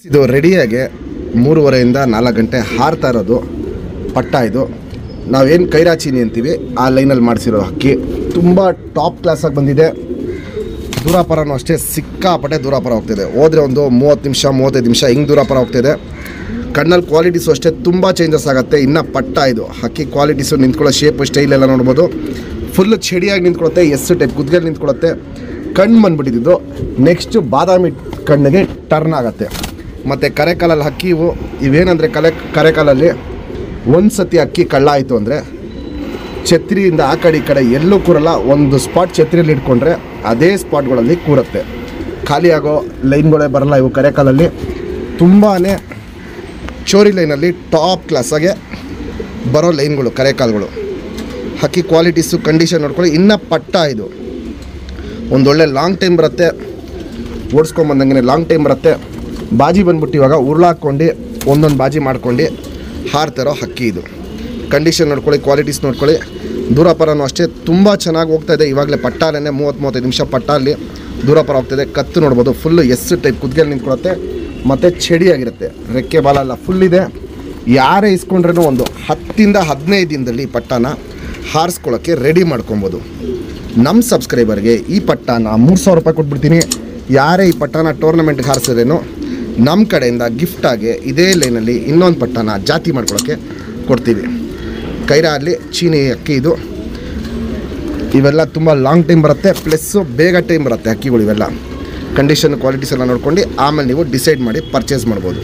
ಇದು ರೆಡಿಯಾಗಿ 3:30 4 ಗಂಟೆ ಹಾರ್ತಾ ಇರೋದು ಪಟ್ಟ. ಇದು ನಾವೇನು ಕೈರಾಚಿನಿ ಅಂತೀವಿ ಆ ಲೈನಲ್ಲಿ ಮಾಡಿಸಿರೋ ಹಕ್ಕಿ ತುಂಬ ಟಾಪ್ ಕ್ಲಾಸಾಗಿ ಬಂದಿದೆ. ದೂರಾಪರನೂ ಅಷ್ಟೇ ಸಿಕ್ಕಾಪಟ್ಟೆ ದೂರಾಪರ ಹೋಗ್ತಿದೆ. ಹೋದರೆ ಒಂದು 30 ನಿಮಿಷ 35 ನಿಮಿಷ ಹಿಂಗೆ ದೂರಾಪರ ಹೋಗ್ತಿದೆ. ಕಣ್ಣಲ್ಲಿ ಕ್ವಾಲಿಟೀಸು ಅಷ್ಟೇ ತುಂಬ ಚೇಂಜಸ್ ಆಗುತ್ತೆ. ಇನ್ನು ಪಟ್ಟ ಇದು ಹಕ್ಕಿ ಕ್ವಾಲಿಟೀಸು ನಿಂತ್ಕೊಳ್ಳೋ ಶೇಪ್ ಸ್ಟೈಲ್ ಎಲ್ಲ ನೋಡ್ಬೋದು. ಫುಲ್ಲು ಚಡಿಯಾಗಿ ನಿಂತ್ಕೊಳ್ಳುತ್ತೆ, ಎಸ್ ಟೈಪ್ ಕುದ್ಗೆಲ್ಲಿ ನಿಂತ್ಕೊಳ್ಳುತ್ತೆ. ಕಣ್ಣು ಬಂದುಬಿಟ್ಟಿದ್ದು ನೆಕ್ಸ್ಟು ಬಾದಾಮಿ ಕಣ್ಣಿಗೆ ಟರ್ನ್ ಆಗುತ್ತೆ. ಮತ್ತು ಕರೆಕಾಲಲ್ಲಿ ಹಕ್ಕಿ ಇವೇನಂದರೆ ಕರೆಕಾಲಲ್ಲಿ ಒಂದು ಸತಿ ಅಕ್ಕಿ ಕಳ್ಳ ಆಯಿತು ಅಂದರೆ ಛತ್ರಿಯಿಂದ ಆ ಕಡೆ ಈ ಕಡೆ ಎಲ್ಲೂ ಕೂರಲ್ಲ. ಒಂದು ಸ್ಪಾಟ್ ಛತ್ರಿಯಲ್ಲಿ ಇಟ್ಕೊಂಡ್ರೆ ಅದೇ ಸ್ಪಾಟ್ಗಳಲ್ಲಿ ಕೂರುತ್ತೆ. ಖಾಲಿಯಾಗೋ ಲೈನ್ಗಳೇ ಬರಲ್ಲ ಇವು ಕರೆಕಾಲಲ್ಲಿ. ತುಂಬಾ ಚೋರಿ ಲೈನಲ್ಲಿ ಟಾಪ್ ಕ್ಲಾಸಾಗೆ ಬರೋ ಲೈನ್ಗಳು ಕರೆಕಾಲ್ಗಳು. ಹಕ್ಕಿ ಕ್ವಾಲಿಟೀಸು ಕಂಡೀಷನ್ ನೋಡ್ಕೊಳ್ಳಿ. ಇನ್ನು ಪಟ್ಟ ಇದು ಒಂದೊಳ್ಳೆ ಲಾಂಗ್ ಟೈಮ್ ಬರುತ್ತೆ. ಓಡಿಸ್ಕೊಂಬಂದಂಗೆ ಲಾಂಗ್ ಟೈಮ್ ಬರುತ್ತೆ. ಬಾಜಿ ಬಂದ್ಬಿಟ್ಟು ಇವಾಗ ಉರುಳಾಕ್ಕೊಂಡು ಒಂದೊಂದು ಬಾಜಿ ಮಾಡ್ಕೊಂಡು ಹಾರ್ತಿರೋ ಹಕ್ಕಿ ಇದು. ಕಂಡೀಷನ್ ನೋಡ್ಕೊಳ್ಳಿ, ಕ್ವಾಲಿಟೀಸ್ ನೋಡ್ಕೊಳ್ಳಿ. ದೂರಾಪರನೂ ಅಷ್ಟೇ ತುಂಬ ಚೆನ್ನಾಗಿ ಹೋಗ್ತಾಯಿದೆ. ಇವಾಗಲೇ ಪಟ್ಟಾಲೇ 30-35 ನಿಮಿಷ ಪಟ್ಟಾಲಿ ದೂರಾಪರ ಹೋಗ್ತಾಯಿದೆ. ಕತ್ತು ನೋಡ್ಬೋದು, ಫುಲ್ಲು ಎಸ್ ಟೈಪ್ ಕುದ್ಗೆಲ್ಲಿ ನಿಂತ್ಕೊಳುತ್ತೆ ಮತ್ತು ಚಡಿಯಾಗಿರುತ್ತೆ. ರೆಕ್ಕೆ ಬಾಲೆಲ್ಲ ಫುಲ್ಲಿದೆ. ಯಾರೇ ಇಸ್ಕೊಂಡ್ರೂ ಒಂದು 10-15 ದಿನದಲ್ಲಿ ಈ ಪಟ್ಟಾನ ಹಾರಿಸ್ಕೊಳ್ಳೋಕ್ಕೆ ರೆಡಿ ಮಾಡ್ಕೊಬೋದು. ನಮ್ಮ ಸಬ್ಸ್ಕ್ರೈಬರ್ಗೆ ಈ ಪಟ್ಟಾನ 3000 ರೂಪಾಯಿ ಕೊಟ್ಬಿಡ್ತೀನಿ. ಯಾರೇ ಈ ಪಟ್ಟಾನ ಟೂರ್ನಮೆಂಟ್ಗೆ ಹಾರಿಸಿದ್ರೇನೋ ನಮ್ಮ ಕಡೆಯಿಂದ ಗಿಫ್ಟಾಗಿ ಇದೇ ಲೈನಲ್ಲಿ ಇನ್ನೊಂದು ಪಟ್ಟಾನ ಜಾತಿ ಮಾಡ್ಕೊಳ್ಳೋಕ್ಕೆ ಕೊಡ್ತೀವಿ. ಕೈರಾ ಅಲ್ಲಿ ಚೀನಿ ಅಕ್ಕಿ ಇದು. ಇವೆಲ್ಲ ತುಂಬ ಲಾಂಗ್ ಟೈಮ್ ಬರುತ್ತೆ, ಪ್ಲಸ್ಸು ಬೇಗ ಟೈಮ್ ಬರುತ್ತೆ ಅಕ್ಕಿಗಳು. ಇವೆಲ್ಲ ಕಂಡೀಷನ್ ಕ್ವಾಲಿಟೀಸ್ ಎಲ್ಲ ನೋಡ್ಕೊಂಡು ಆಮೇಲೆ ನೀವು ಡಿಸೈಡ್ ಮಾಡಿ ಪರ್ಚೇಸ್ ಮಾಡ್ಬೋದು.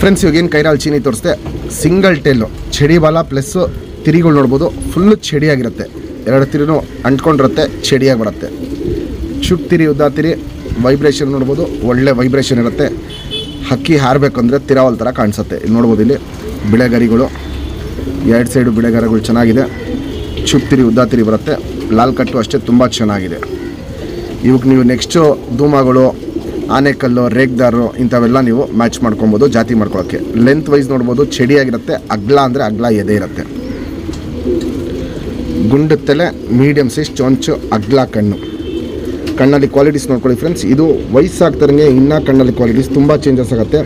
ಫ್ರೆಂಡ್ಸ್, ಇವಾಗೇನು ಕೈರಾಲ್ ಚೀನಿ ತೋರಿಸ್ದೆ, ಸಿಂಗಲ್ ಟೇಲು ಚಡಿ ಬಾಲ ಪ್ಲಸ್ಸು ತಿರಿಗಳು ನೋಡ್ಬೋದು. ಫುಲ್ಲು ಚಡಿಯಾಗಿರುತ್ತೆ. 2 ತಿರಿನೂ ಅಂಟ್ಕೊಂಡಿರುತ್ತೆ, ಚಡಿಯಾಗಿ ಬರುತ್ತೆ. ಚುಕ್ ತಿರಿ ಉದ್ದ ತಿರಿ ವೈಬ್ರೇಷನ್ ನೋಡ್ಬೋದು, ಒಳ್ಳೆ ವೈಬ್ರೇಷನ್ ಇರುತ್ತೆ. ಹಕ್ಕಿ ಹಾರಬೇಕಂದ್ರೆ ತಿರಾವಲ್ ಥರ ಕಾಣಿಸುತ್ತೆ. ಇಲ್ಲಿ ನೋಡ್ಬೋದು, ಇಲ್ಲಿ ಬಿಳೆಗರಿಗಳು 2 ಸೈಡು ಬಿಳೆಗರಿಗಳು ಚೆನ್ನಾಗಿದೆ. ಚುಕ್ ತಿರಿ ಉದ್ದ ತಿರಿ ಬರುತ್ತೆ. ಲಾಲ್ ಕಟ್ಟು ಅಷ್ಟೇ ತುಂಬ ಚೆನ್ನಾಗಿದೆ. ಇವಕ್ಕೆ ನೀವು ನೆಕ್ಸ್ಟು ಧೂಮಗಳು, ಆನೆಕಲ್ಲು, ರೇಗ್ದಾರು ಇಂಥವೆಲ್ಲ ನೀವು ಮ್ಯಾಚ್ ಮಾಡ್ಕೊಬೋದು ಜಾತಿ ಮಾಡ್ಕೊಳ್ಳೋಕ್ಕೆ. ಲೆಂತ್ ವೈಸ್ ನೋಡ್ಬೋದು, ಚಡಿಯಾಗಿರುತ್ತೆ. ಅಗ್ಲ ಅಂದರೆ ಅಗ್ಲ ಎದೆ ಇರುತ್ತೆ. ಗುಂಡು ತಲೆ, ಮೀಡಿಯಮ್ ಸೈಜ್ ಚೊಂಚು, ಅಗ್ಲ ಕಣ್ಣು. ಕಣ್ಣಲ್ಲಿ ಕ್ವಾಲಿಟೀಸ್ ನೋಡ್ಕೊಳ್ಳಿ ಫ್ರೆಂಡ್ಸ್. ಇದು ವಯಸ್ಸಾಗ್ತಾರಂಗೆ ಇನ್ನೂ ಕಣ್ಣಲ್ಲಿ ಕ್ವಾಲಿಟೀಸ್ ತುಂಬ ಚೇಂಜಸ್ ಆಗುತ್ತೆ.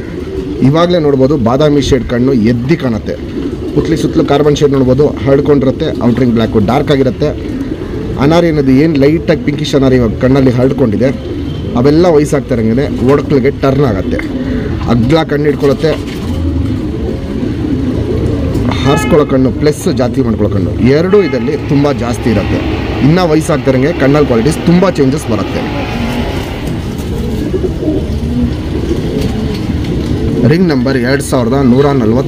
ಇವಾಗಲೇ ನೋಡ್ಬೋದು ಬಾದಾಮಿ ಶೇಡ್ ಕಣ್ಣು ಎದ್ದಿ ಕಾಣುತ್ತೆ. ಸುತ್ತಲೂ ಕಾರ್ಬನ್ ಶೇಡ್ ನೋಡ್ಬೋದು, ಹರಡ್ಕೊಂಡಿರುತ್ತೆ. ಔಟ್ರಿಂಗ್ ಬ್ಲ್ಯಾಕು ಡಾರ್ಕ್ ಆಗಿರುತ್ತೆ. ಅನಾರಿ ಅನ್ನೋದು ಏನು ಲೈಟಾಗಿ ಪಿಂಕಿಶ್ ಅನಾರಿ ಇವಾಗ ಕಣ್ಣಲ್ಲಿ ಹರಡ್ಕೊಂಡಿದೆ, ಅವೆಲ್ಲ ವಯಸ್ಸಾಗ್ತಾರಂಗೆ ಒಡಕ್ಲಿಗೆ ಟರ್ನ್ ಆಗುತ್ತೆ. ಅಗ್ಲ ಕಣ್ಣು ಇಟ್ಕೊಳ್ಳುತ್ತೆ. ಹಾರಿಸ್ಕೊಳ್ಳೋ ಕಣ್ಣು ಪ್ಲಸ್ ಜಾತಿ ಮಾಡ್ಕೊಳ್ಳೋ ಕಣ್ಣು ಎರಡೂ ಇದರಲ್ಲಿ ತುಂಬ ಜಾಸ್ತಿ ಇರುತ್ತೆ. ಇನ್ನೂ ವಯಸ್ಸಾಗ್ತಾರಂಗೆ ಕಣ್ಣಲ್ಲಿ ಕ್ವಾಲಿಟೀಸ್ ತುಂಬ ಚೇಂಜಸ್ ಬರುತ್ತೆ. Ring number 2144.